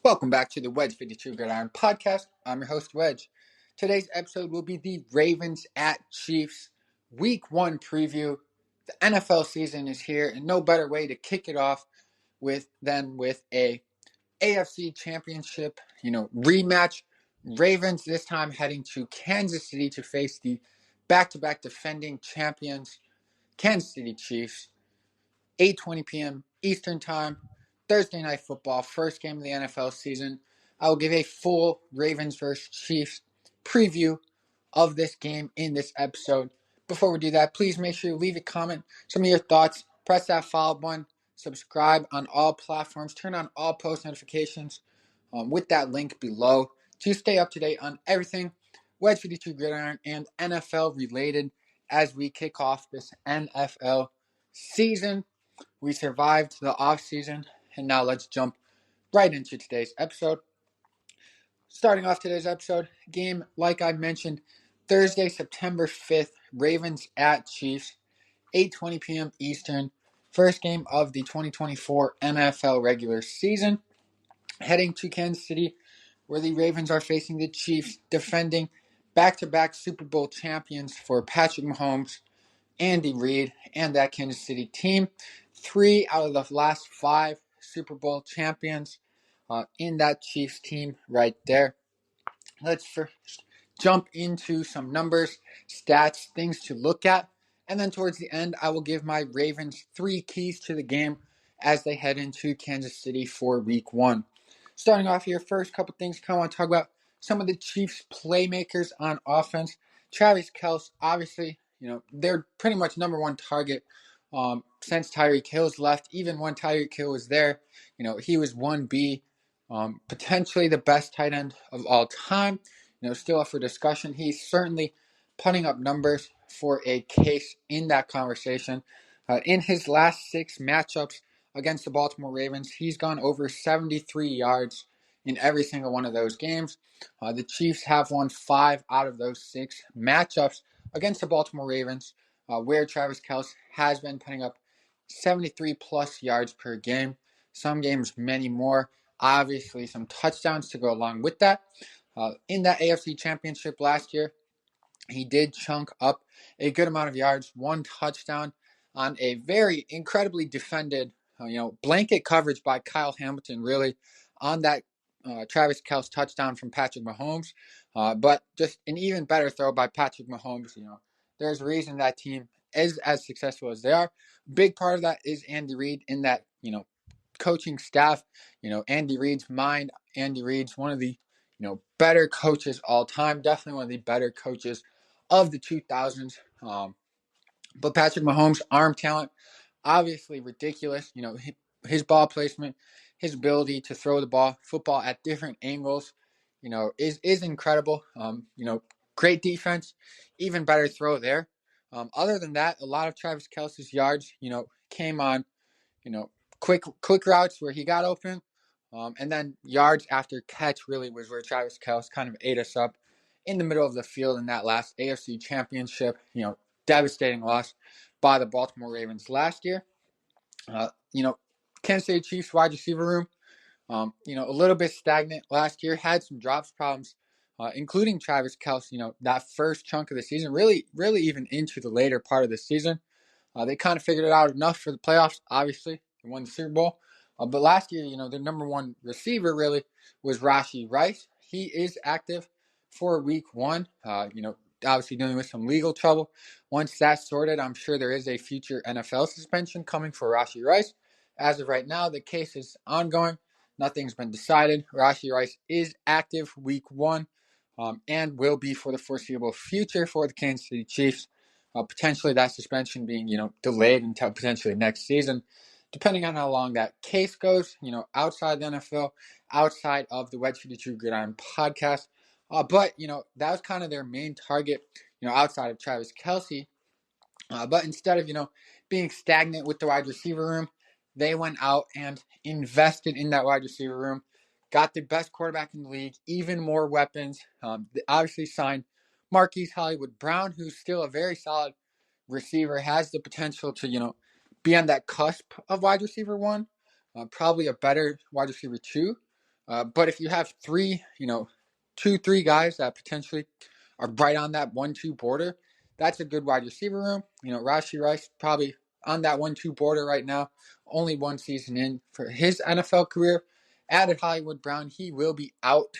Welcome back to the Wedge 52 Gridiron Podcast. I'm your host, Wedge. Today's episode will be the Ravens at Chiefs Week 1 preview. The NFL season is here, and no better way to kick it off than with a AFC Championship, rematch. Ravens this time heading to Kansas City to face the back-to-back defending champions, Kansas City Chiefs. 8:20 p.m. Eastern Time, Thursday Night Football, first game of the NFL season. I will give a full Ravens vs. Chiefs preview of this game in this episode. Before we do that, please make sure you leave a comment, some of your thoughts, press that follow button, subscribe on all platforms, turn on all post notifications with that link below to stay up to date on everything Wedge 52 Gridiron and NFL related as we kick off this NFL season. We survived the off season, and now let's jump right into today's episode. Starting off today's episode, game like I mentioned, Thursday, September 5th, Ravens at Chiefs, 8:20 p.m. Eastern, first game of the 2024 NFL regular season. Heading to Kansas City, where the Ravens are facing the Chiefs, defending back-to-back Super Bowl champions for Patrick Mahomes, Andy Reid, and that Kansas City team. 3 out of the last 5 Super Bowl champions in that Chiefs team right there. Let's first jump into some numbers, stats, things to look at. And then towards the end, I will give my Ravens 3 keys to the game as they head into Kansas City for week 1. Starting off here, first couple things I want to talk about some of the Chiefs' playmakers on offense. Travis Kelce, obviously, they're pretty much number one target since Tyreek Hill's left. Even when Tyreek Hill was there, he was 1B, potentially the best tight end of all time. Still up for discussion. He's certainly putting up numbers for a case in that conversation. In his last 6 matchups against the Baltimore Ravens, he's gone over 73 yards in every single one of those games. The Chiefs have won 5 out of those 6 matchups against the Baltimore Ravens, where Travis Kelce has been putting up 73 plus yards per game. Some games, many more. Obviously, some touchdowns to go along with that. In that AFC Championship last year, he did chunk up a good amount of yards, 1 touchdown on a very incredibly defended, blanket coverage by Kyle Hamilton, really, on that Travis Kelce touchdown from Patrick Mahomes. But just an even better throw by Patrick Mahomes. There's a reason that team is as successful as they are. Big part of that is Andy Reid in that, coaching staff. Andy Reid's mind. Andy Reid's one of the, better coaches all time. Definitely one of the better coaches of the 2000s. But Patrick Mahomes' arm talent, obviously ridiculous. His ball placement, his ability to throw the football at different angles, is incredible. Great defense, even better throw there. Other than that, a lot of Travis Kelce's yards, came on, quick routes where he got open. And then yards after catch really was where Travis Kelce kind of ate us up in the middle of the field in that last AFC Championship. Devastating loss by the Baltimore Ravens last year. Kansas City Chiefs wide receiver room, a little bit stagnant last year. Had some drops problems, including Travis Kelce. That first chunk of the season, really even into the later part of the season. They kind of figured it out enough for the playoffs. Obviously, they won the Super Bowl. But last year, their number one receiver really was Rashee Rice. He is active for week 1. Obviously dealing with some legal trouble. Once that's sorted, I'm sure there is a future NFL suspension coming for Rashee Rice. As of right now, the case is ongoing. Nothing's been decided. Rashee Rice is active week 1 and will be for the foreseeable future for the Kansas City Chiefs. Potentially that suspension being, delayed until potentially next season, depending on how long that case goes, outside the NFL, outside of the Wedge 52 Gridiron podcast. But, that was kind of their main target, outside of Travis Kelce. But instead of, being stagnant with the wide receiver room, they went out and invested in that wide receiver room, got the best quarterback in the league, even more weapons. They obviously signed Marquise Hollywood Brown, who's still a very solid receiver, has the potential to, be on that cusp of wide receiver 1, probably a better wide receiver 2 But if you have three, 2, 3 guys that potentially are right on that 1-2 border, that's a good wide receiver room. Rashee Rice probably on that 1-2 border right now. Only one season in for his NFL career. Added Hollywood Brown, he will be out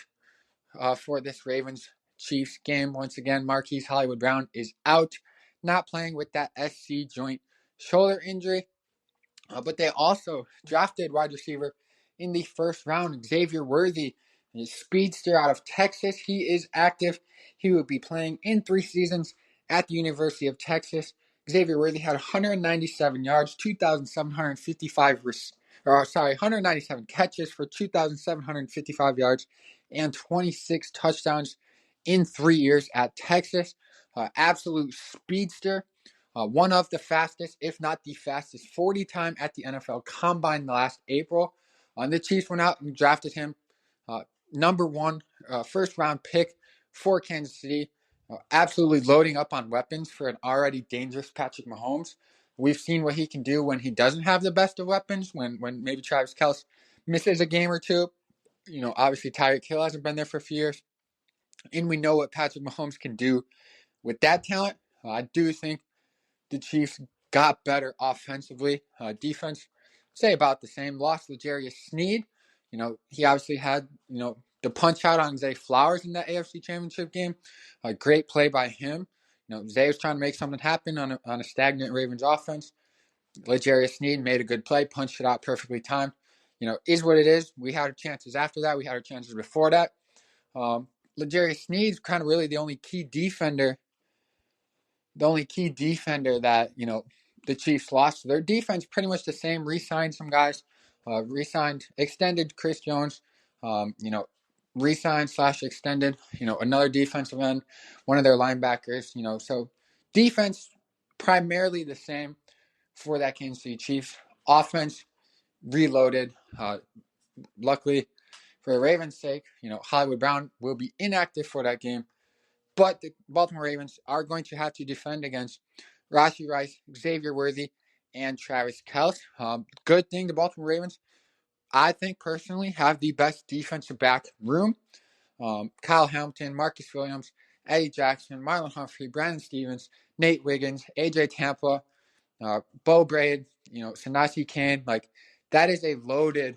for this Ravens Chiefs game. Once again, Marquise Hollywood Brown is out, not playing with that SC joint shoulder injury. But they also drafted wide receiver in the first round, Xavier Worthy, a speedster out of Texas. He is active. He will be playing in 3 seasons at the University of Texas. Xavier Worthy had 197 yards, 197 catches for 2,755 yards and 26 touchdowns in 3 years at Texas. Absolute speedster. One of the fastest, if not the fastest, 40 time at the NFL Combine last April. The Chiefs went out and drafted him number 1 first round pick for Kansas City. Absolutely loading up on weapons for an already dangerous Patrick Mahomes. We've seen what he can do when he doesn't have the best of weapons, when maybe Travis Kelce misses a game or two. Obviously Tyreek Hill hasn't been there for a few years. And we know what Patrick Mahomes can do with that talent. I do think the Chiefs got better offensively. Defense, say about the same. Lost L'Jarius Sneed. He obviously had, the punch out on Zay Flowers in that AFC Championship game. A great play by him. Zay was trying to make something happen on a stagnant Ravens offense. L'Jarius Sneed made a good play, punched it out perfectly timed. Is what it is. We had our chances after that. We had our chances before that. L'Jarius Sneed's kind of really the only key defender that, the Chiefs lost. Their defense pretty much the same. Re-signed some guys. Extended Chris Jones. Re-signed / extended, another defensive end, one of their linebackers, so defense primarily the same for that Kansas City Chiefs. Offense reloaded. Luckily for the Ravens' sake, Hollywood Brown will be inactive for that game. But the Baltimore Ravens are going to have to defend against Rashee Rice, Xavier Worthy, and Travis Kelce. Good thing the Baltimore Ravens, I think personally, have the best defensive back room. Kyle Hamilton, Marcus Williams, Eddie Jackson, Marlon Humphrey, Brandon Stevens, Nate Wiggins, AJ Tampa, Bo Braid, Sanasi Kane. That is a loaded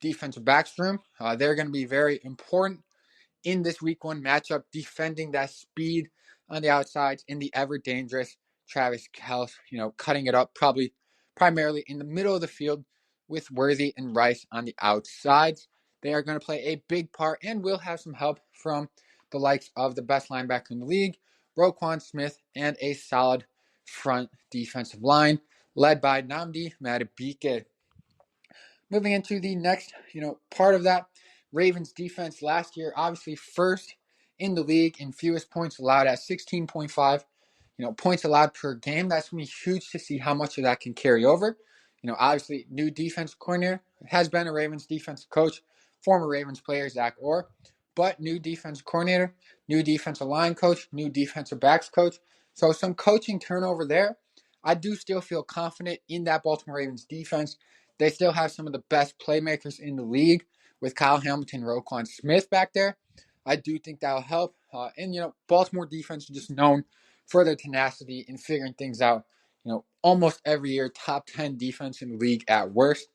defensive backs room. They're going to be very important in this week 1 matchup, defending that speed on the outsides in the ever dangerous Travis Kelce, cutting it up probably primarily in the middle of the field with Worthy and Rice on the outsides. They are going to play a big part and will have some help from the likes of the best linebacker in the league, Roquan Smith, and a solid front defensive line led by Nnamdi Madubuike. Moving into the next, part of that, Ravens defense last year, obviously first in the league in fewest points allowed at 16.5, points allowed per game. That's going to be huge to see how much of that can carry over. Obviously new defensive coordinator, has been a Ravens defensive coach, former Ravens player Zach Orr, but new defensive coordinator, new defensive line coach, new defensive backs coach. So some coaching turnover there. I do still feel confident in that Baltimore Ravens defense. They still have some of the best playmakers in the league with Kyle Hamilton, Roquan Smith back there. I do think that'll help. Baltimore defense is just known for their tenacity in figuring things out. Almost every year, top 10 defense in the league at worst.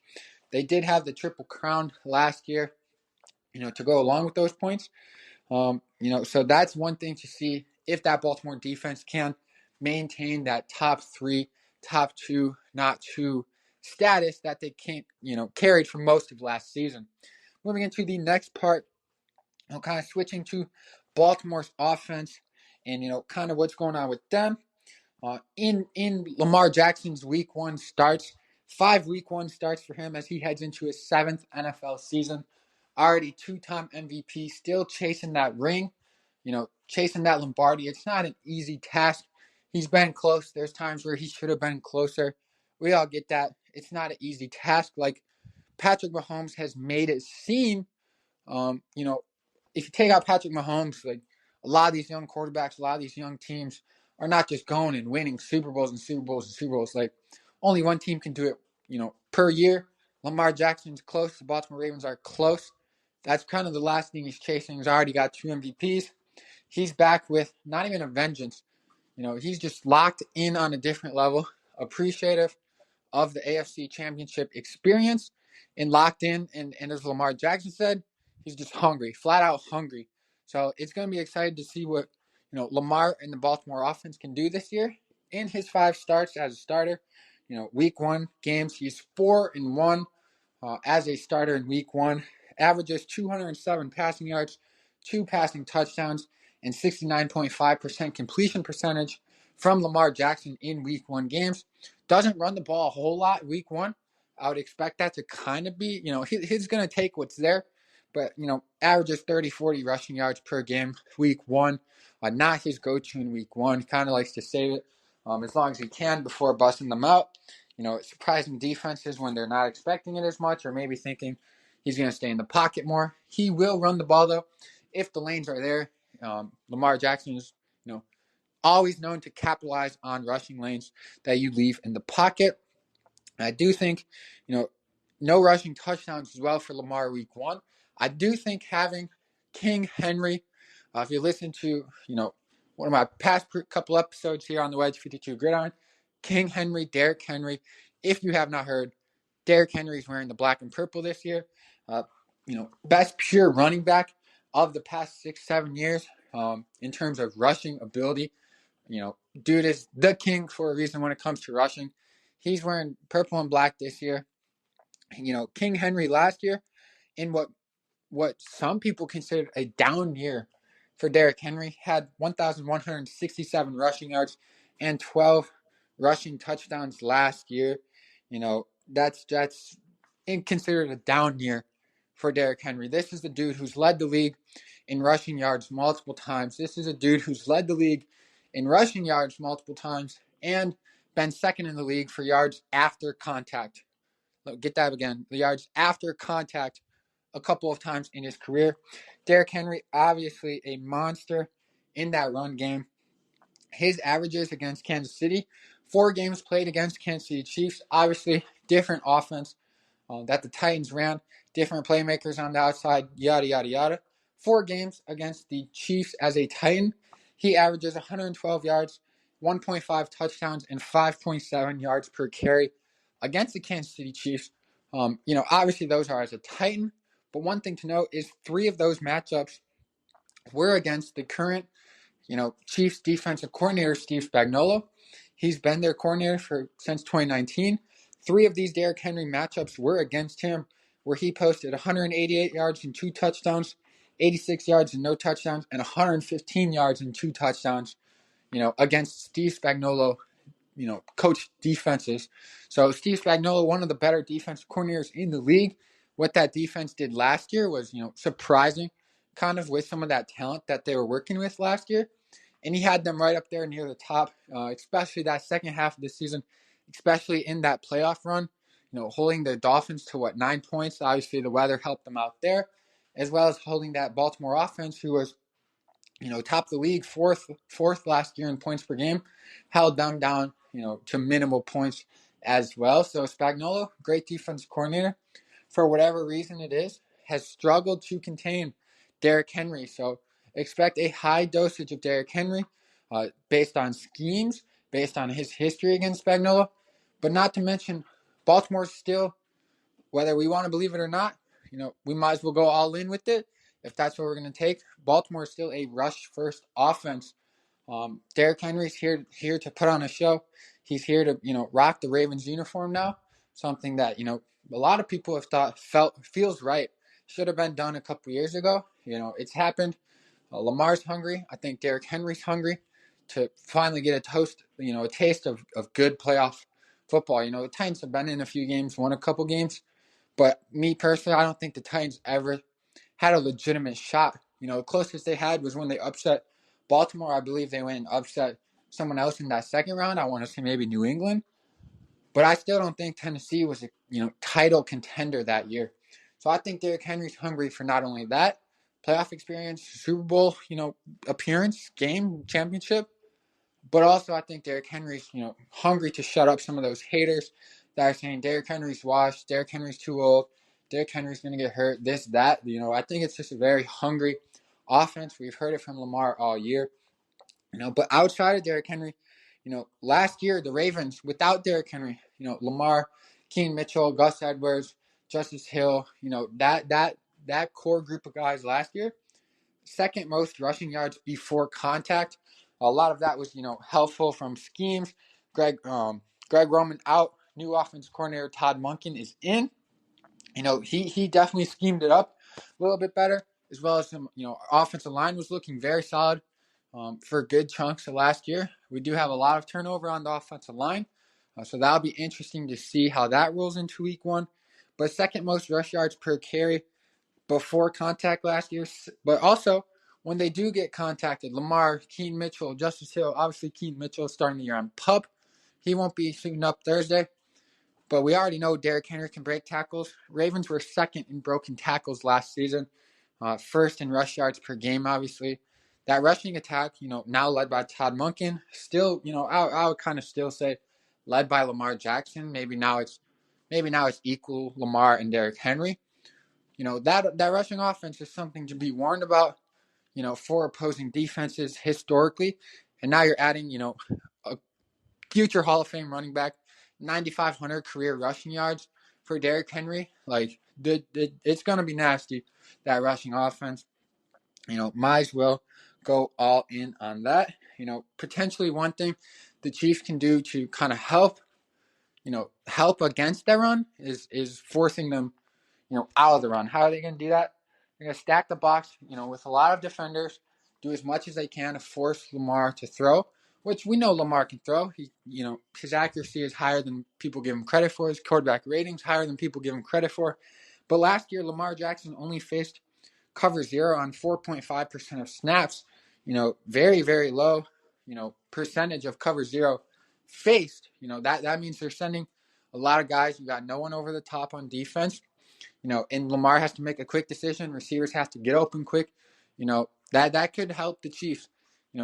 They did have the Triple Crown last year, to go along with those points. So that's one thing to see if that Baltimore defense can maintain that top 3, top 2, not 2 status that they can't, carried for most of last season. Moving into the next part, kind of switching to Baltimore's offense and, kind of what's going on with them. In Lamar Jackson's week 1 starts, 5 week 1 starts for him as he heads into his 7th NFL season. Already 2-time MVP, still chasing that ring, chasing that Lombardi. It's not an easy task. He's been close. There's times where he should have been closer. We all get that. It's not an easy task. Like Patrick Mahomes has made it seem, if you take out Patrick Mahomes, like a lot of these young quarterbacks, a lot of these young teams are not just going and winning Super Bowls and Super Bowls and Super Bowls. Like only one team can do it, per year. Lamar Jackson's close. The Baltimore Ravens are close. That's kind of the last thing he's chasing. He's already got 2 MVPs. He's back with not even a vengeance. He's just locked in on a different level, appreciative of the AFC Championship experience, and locked in. And as Lamar Jackson said, he's just hungry, flat out hungry. So it's going to be exciting to see what Lamar and the Baltimore offense can do this year. In his 5 starts as a starter, week 1 games, he's 4-1 as a starter in week 1. Averages 207 passing yards, 2 passing touchdowns, and 69.5% completion percentage from Lamar Jackson in week 1 games. Doesn't run the ball a whole lot week 1. I would expect that to kind of be, he's going to take what's there. But, averages 30, 40 rushing yards per game week 1. Not his go-to in week 1. Kind of likes to save it as long as he can before busting them out. Surprising defenses when they're not expecting it as much or maybe thinking he's going to stay in the pocket more. He will run the ball, though, if the lanes are there. Lamar Jackson is, always known to capitalize on rushing lanes that you leave in the pocket. I do think, no rushing touchdowns as well for Lamar week 1. I do think having King Henry, if you listen to, one of my past couple episodes here on the Wedge 52 Gridiron, King Henry, Derrick Henry. If you have not heard, Derrick Henry is wearing the black and purple this year. Best pure running back of the past 6-7 years in terms of rushing ability. Dude is the king for a reason when it comes to rushing. He's wearing purple and black this year. King Henry last year in what some people considered a down year for Derrick Henry had 1,167 rushing yards and 12 rushing touchdowns last year. That's considered a down year for Derrick Henry. This is the dude who's led the league in rushing yards multiple times. This is a dude who's led the league in rushing yards multiple times and been second in the league for yards after contact. Get that again. The yards after contact a couple of times in his career. Derrick Henry, obviously a monster in that run game. His averages against Kansas City, 4 games played against Kansas City Chiefs, obviously different offense that the Titans ran, different playmakers on the outside, yada, yada, yada. 4 games against the Chiefs as a Titan, he averages 112 yards, 1.5 touchdowns, and 5.7 yards per carry against the Kansas City Chiefs. Obviously those are as a Titan, but one thing to note is 3 of those matchups were against the current, Chiefs defensive coordinator, Steve Spagnuolo. He's been their coordinator since 2019. 3 of these Derrick Henry matchups were against him, where he posted 188 yards and 2 touchdowns, 86 yards and no touchdowns, and 115 yards and 2 touchdowns, against Steve Spagnuolo, coach defenses. So Steve Spagnuolo, one of the better defensive coordinators in the league. What that defense did last year was, surprising, kind of with some of that talent that they were working with last year. And he had them right up there near the top, especially that second half of the season, especially in that playoff run, holding the Dolphins to 9 points. Obviously, the weather helped them out there, as well as holding that Baltimore offense, who was, top of the league, fourth last year in points per game, held them down, to minimal points as well. So Spagnuolo, great defensive coordinator, for whatever reason it is, has struggled to contain Derrick Henry. So expect a high dosage of Derrick Henry based on schemes, based on his history against Spagnuolo, but not to mention Baltimore's still, whether we want to believe it or not, we might as well go all in with it if that's what we're going to take. Baltimore is still a rush-first offense. Derrick Henry's here to put on a show. He's here to, rock the Ravens uniform now, something that, a lot of people have feels right. Should have been done a couple years ago. It's happened. Lamar's hungry. I think Derrick Henry's hungry to finally get a taste of good playoff football. The Titans have been in a few games, won a couple games. But me personally, I don't think the Titans ever had a legitimate shot. The closest they had was when they upset Baltimore. I believe they went and upset someone else in that second round. I want to say maybe New England. But I still don't think Tennessee was a title contender that year. So I think Derrick Henry's hungry for not only that, playoff experience, Super Bowl, appearance, game, championship, but also I think Derrick Henry's, hungry to shut up some of those haters that are saying Derrick Henry's washed, Derrick Henry's too old, Derrick Henry's going to get hurt, this, that. I think it's just a very hungry offense. We've heard it from Lamar all year. But outside of Derrick Henry, last year the Ravens without Derrick Henry, Lamar, Keenan Mitchell, Gus Edwards, Justice Hill, that core group of guys last year, second most rushing yards before contact. A lot of that was helpful from schemes. Greg Roman out, new offense coordinator Todd Monken is in. He definitely schemed it up a little bit better, as well as some, offensive line was looking very solid for good chunks of last year. We do have a lot of turnover on the offensive line, so that'll be interesting to see how that rolls into week one. But second most rush yards per carry before contact last year, but also when they do get contacted, Lamar, Keenan Mitchell, Justice Hill, obviously Keenan Mitchell starting the year on PUP. He won't be suiting up Thursday. But we already know Derrick Henry can break tackles. Ravens were second in broken tackles last season, first in rush yards per game, obviously. That rushing attack, now led by Todd Monken, still, I would kind of still say led by Lamar Jackson. Maybe now it's equal Lamar and Derrick Henry. That rushing offense is something to be warned about, for opposing defenses historically. And now you're adding, a future Hall of Fame running back, 9,500 career rushing yards for Derrick Henry. Like, it's going to be nasty, that rushing offense. Might as well go all in on that. Potentially one thing the Chiefs can do to kind of help against their run is forcing them, out of the run. How are they going to do that? They're going to stack the box, with a lot of defenders, do as much as they can to force Lamar to throw, which we know Lamar can throw. His accuracy is higher than people give him credit for. His quarterback ratings higher than people give him credit for. But last year, Lamar Jackson only faced cover zero on 4.5% of snaps. Very, very low, percentage of cover zero faced. That means they're sending a lot of guys. You got no one over the top on defense. And Lamar has to make a quick decision. Receivers have to get open quick. That could help the Chiefs.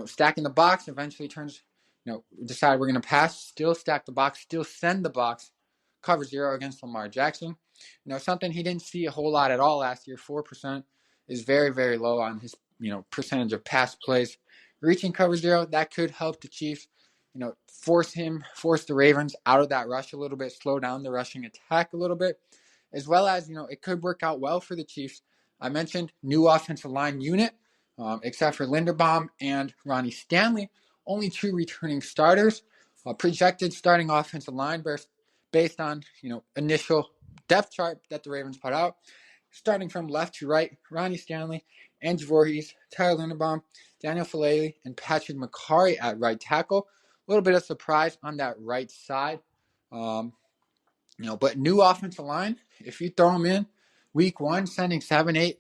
Stacking the box eventually turns, decide we're going to pass, still stack the box, still send the box, cover zero against Lamar Jackson. Something he didn't see a whole lot at all last year. 4% is very, very low on his, percentage of pass plays. Reaching cover zero, that could help the Chiefs, force the Ravens out of that rush a little bit, slow down the rushing attack a little bit. As well as, it could work out well for the Chiefs. I mentioned new offensive line unit, except for Linderbaum and Ronnie Stanley, only two returning starters. Projected starting offensive line based on, initial depth chart that the Ravens put out. Starting from left to right, Ronnie Stanley, Andrew Voorhees, Tyler Linderbaum, Daniel Falele, and Patrick McCarry at right tackle. A little bit of surprise on that right side. But new offensive line, if you throw them in week one, sending 7, 8,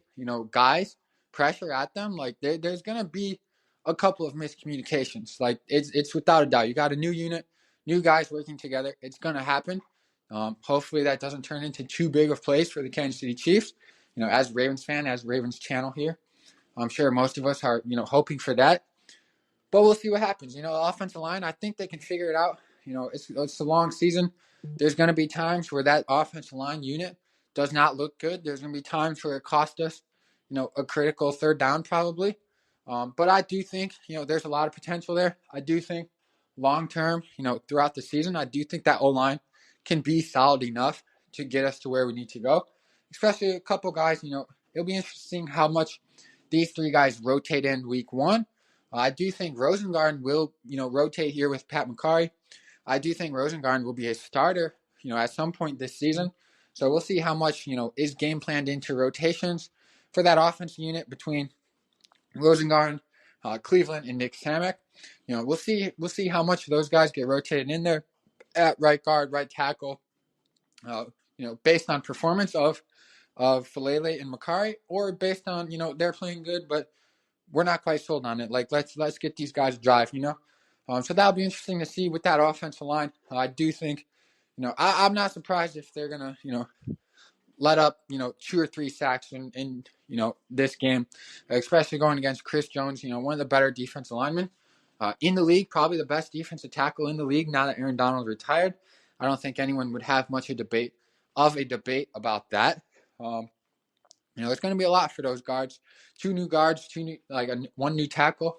guys, pressure at them, like there's going to be a couple of miscommunications. Like it's without a doubt. You got a new unit, new guys working together. It's going to happen. Hopefully that doesn't turn into too big of plays for the Kansas City Chiefs. As a Ravens fan, as Ravens channel here, I'm sure most of us are, hoping for that. But we'll see what happens. Offensive line, I think they can figure it out. It's a long season. There's going to be times where that offensive line unit does not look good. There's going to be times where it cost us, a critical third down probably. But I do think, there's a lot of potential there. I do think long term, throughout the season, I do think that O-line can be solid enough to get us to where we need to go. Especially a couple guys, it'll be interesting how much these three guys rotate in week one. I do think Rosengarten will, rotate here with Pat McCarry. I do think Rosengarten will be a starter, at some point this season. So we'll see how much, is game planned into rotations for that offensive unit between Rosengarten, Cleveland, and Nick Samek. We'll see how much of those guys get rotated in there at right guard, right tackle. Based on performance of Falele and McCarry, or based on they're playing good, but we're not quite sold on it. Like let's get these guys drive. So that'll be interesting to see with that offensive line. I do think, I'm not surprised if they're gonna let up 2 or 3 sacks in this game, especially going against Chris Jones. One of the better defensive linemen in the league, probably the best defensive tackle in the league now that Aaron Donald retired. I don't think anyone would have much of a debate about that. It's going to be a lot for those guards. Two new guards, one new tackle.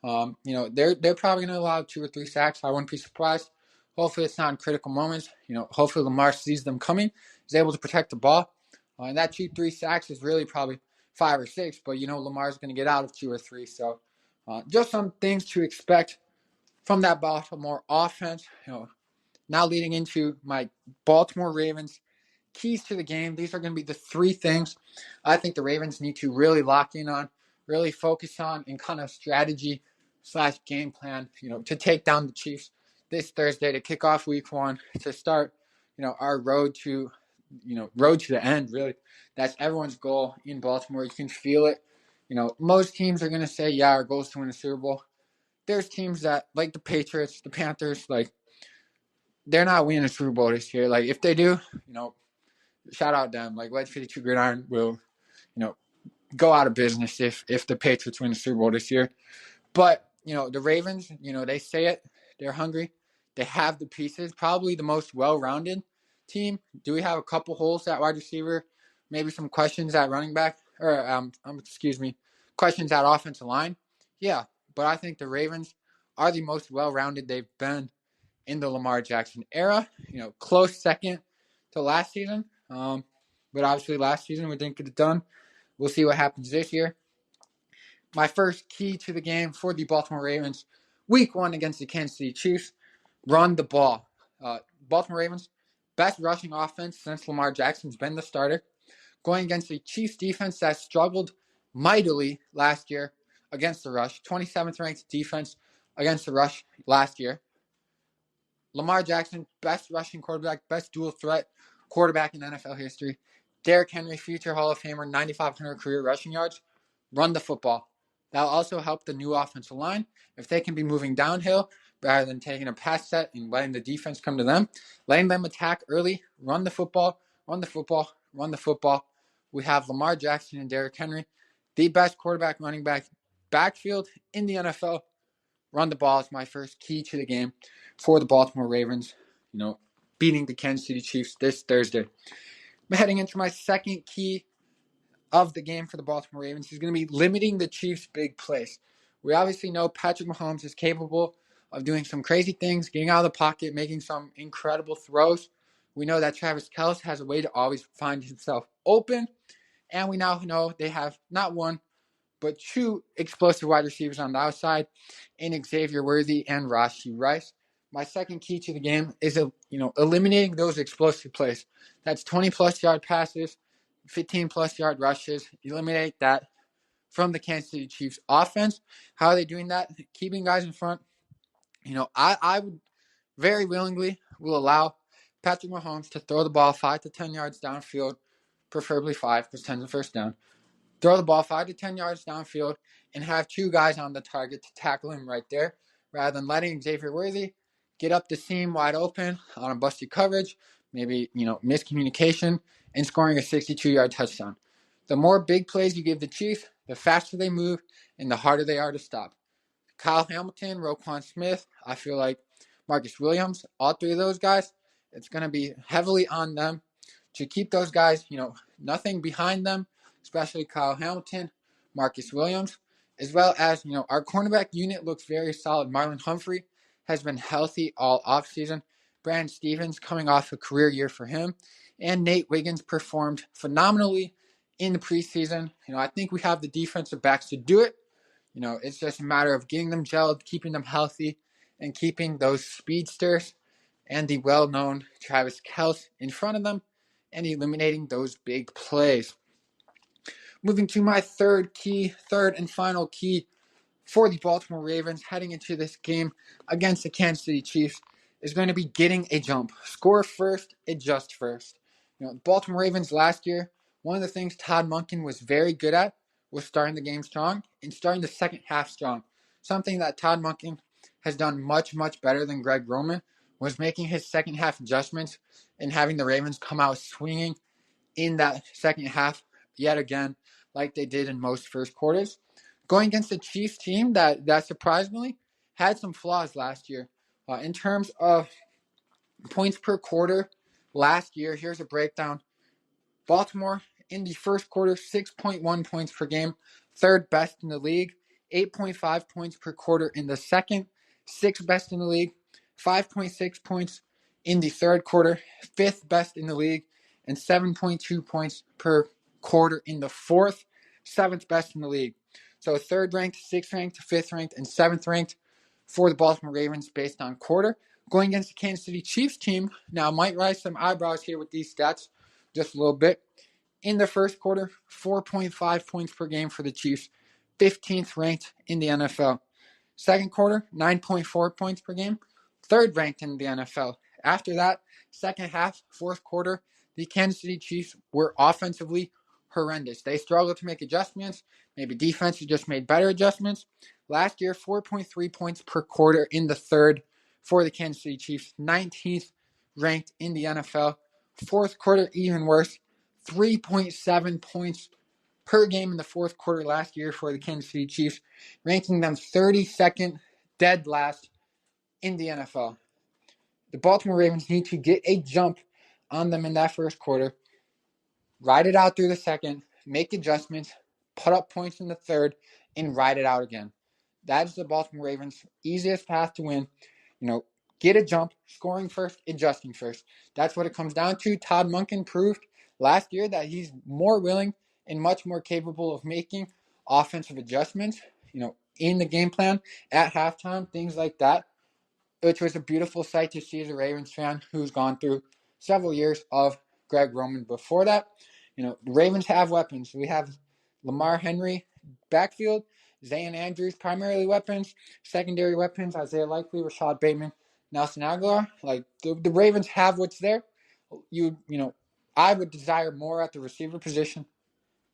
They're probably going to allow 2 or 3 sacks. I wouldn't be surprised. Hopefully, it's not in critical moments. Hopefully Lamar sees them coming, is able to protect the ball, and that 2-3 sacks is really probably 5 or 6. But Lamar's going to get out of 2 or 3. So, just some things to expect from that Baltimore offense. Now leading into my Baltimore Ravens keys to the game. These are going to be the 3 things I think the Ravens need to really lock in on, really focus on, and kind of strategy/game plan, to take down the Chiefs this Thursday to kick off Week 1 to start, our road to the end. Really, that's everyone's goal in Baltimore. You can feel it. Most teams are going to say, yeah, our goal is to win a Super Bowl. There's teams that, like the Patriots, the Panthers, they're not winning a Super Bowl this year. If they do, shout out them. Wedge 52 Gridiron will, go out of business if the Patriots win the Super Bowl this year. But, the Ravens, they say it. They're hungry. They have the pieces. Probably the most well-rounded team. Do we have a couple holes at wide receiver? Maybe some questions at running back? Questions at offensive line? Yeah, but I think the Ravens are the most well-rounded they've been in the Lamar Jackson era. Close second to last season. But obviously last season we didn't get it done. We'll see what happens this year. My first key to the game for the Baltimore Ravens, Week 1 against the Kansas City Chiefs, run the ball. Baltimore Ravens, best rushing offense since Lamar Jackson's been the starter, going against the Chiefs defense that struggled mightily last year against the rush. 27th ranked defense against the rush last year. Lamar Jackson, best rushing quarterback, best dual threat quarterback in NFL history. Derrick Henry, future Hall of Famer, 9,500 career rushing yards. Run the football. That'll also help the new offensive line if they can be moving downhill rather than taking a pass set and letting the defense come to them. Letting them attack early. Run the football. Run the football. Run the football. We have Lamar Jackson and Derrick Henry, the best quarterback running backfield in the NFL. Run the ball is my first key to the game for the Baltimore Ravens, beating the Kansas City Chiefs this Thursday. I'm heading into my second key of the game for the Baltimore Ravens. Is going to be limiting the Chiefs' big plays. We obviously know Patrick Mahomes is capable of doing some crazy things, getting out of the pocket, making some incredible throws. We know that Travis Kelce has a way to always find himself open. And we now know they have not one, but 2 explosive wide receivers on the outside in Xavier Worthy and Rashee Rice. My second key to the game is eliminating those explosive plays. That's 20-plus yard passes, 15-plus yard rushes. Eliminate that from the Kansas City Chiefs offense. How are they doing that? Keeping guys in front. I would very willingly will allow Patrick Mahomes to throw the ball 5 to 10 yards downfield, preferably 5 because 10 is the first down. Throw the ball 5 to 10 yards downfield and have 2 guys on the target to tackle him right there rather than letting Xavier Worthy get up the seam wide open on a busted coverage, maybe, miscommunication, and scoring a 62-yard touchdown. The more big plays you give the Chiefs, the faster they move and the harder they are to stop. Kyle Hamilton, Roquan Smith, I feel like Marcus Williams, all 3 of those guys, it's going to be heavily on them to keep those guys, nothing behind them, especially Kyle Hamilton, Marcus Williams, as well as, our cornerback unit looks very solid. Marlon Humphrey has been healthy all offseason. Brandon Stevens coming off a career year for him. And Nate Wiggins performed phenomenally in the preseason. I think we have the defensive backs to do it. It's just a matter of getting them gelled, keeping them healthy, and keeping those speedsters and the well-known Travis Kelce in front of them and eliminating those big plays. Moving to my third and final key for the Baltimore Ravens heading into this game against the Kansas City Chiefs is going to be getting a jump. Score first, adjust first. The Baltimore Ravens last year, one of the things Todd Monken was very good at was starting the game strong and starting the second half strong. Something that Todd Monken has done much, much better than Greg Roman was making his second half adjustments and having the Ravens come out swinging in that second half yet again, like they did in most first quarters. Going against the Chiefs team that surprisingly had some flaws last year in terms of Points per quarter last year, here's a breakdown. Baltimore in the first quarter, 6.1 points per game, third best in the league. 8.5 points per quarter in the second, sixth best in the league. 5.6 points in the third quarter, fifth best in the league. And 7.2 points per quarter in the fourth, seventh best in the league. So third ranked, sixth ranked, fifth ranked, and seventh ranked for the Baltimore Ravens based on quarter. Going against the Kansas City Chiefs team, now might rise some eyebrows here with these stats just a little bit. In the first quarter, 4.5 points per game for the Chiefs, 15th ranked in the NFL. Second quarter, 9.4 points per game, third ranked in the NFL. After that, second half, fourth quarter, the Kansas City Chiefs were offensively horrendous. They struggled to make adjustments. Maybe defense just made better adjustments. Last year, 4.3 points per quarter in the third for the Kansas City Chiefs, 19th ranked in the NFL. Fourth quarter, even worse, 3.7 points per game in the fourth quarter last year for the Kansas City Chiefs, ranking them 32nd, dead last in the NFL. The Baltimore Ravens need to get a jump on them in that first quarter, ride it out through the second, make adjustments, put up points in the third, and ride it out again. That is the Baltimore Ravens' easiest path to win. Get a jump, scoring first, adjusting first. That's what it comes down to. Todd Monken proved last year that he's more willing and much more capable of making offensive adjustments, in the game plan, at halftime, things like that, which was a beautiful sight to see as a Ravens fan who's gone through several years of Greg Roman before that. The Ravens have weapons. We have Lamar Henry, backfield, Zay Andrews, primarily weapons, secondary weapons, Isaiah Likely, Rashad Bateman, Nelson Aguilar. Like the Ravens have what's there. I would desire more at the receiver position,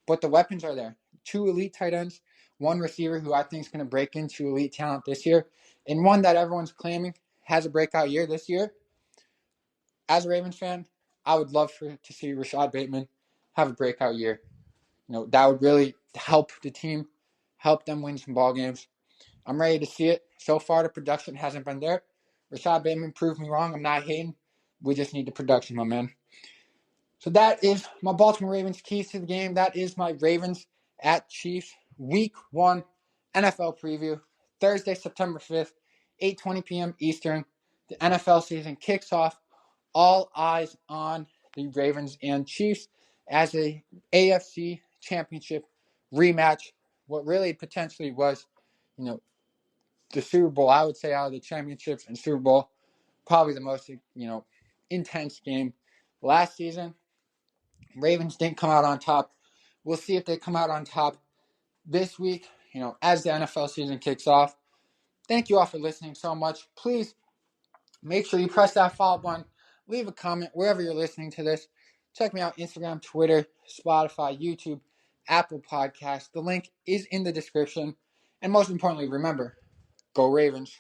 but the weapons are there. 2 elite tight ends, 1 receiver who I think is going to break into elite talent this year, and one that everyone's claiming has a breakout year this year. As a Ravens fan, I would love to see Rashad Bateman have a breakout year. That would really help the team, help them win some ball games. I'm ready to see it. So far, the production hasn't been there. Rashad Bateman proved me wrong. I'm not hating. We just need the production, my man. So that is my Baltimore Ravens keys to the game. That is my Ravens at Chiefs Week 1 NFL preview. Thursday, September 5th, 8:20 p.m. Eastern. The NFL season kicks off. All eyes on the Ravens and Chiefs as a AFC Championship rematch. What really potentially was, the Super Bowl, I would say, out of the championships and Super Bowl, probably the most, intense game last season. Ravens didn't come out on top. We'll see if they come out on top this week, as the NFL season kicks off. Thank you all for listening so much. Please make sure you press that follow button. Leave a comment wherever you're listening to this. Check me out Instagram, Twitter, Spotify, YouTube, Apple Podcasts. The link is in the description. And most importantly, remember, go Ravens.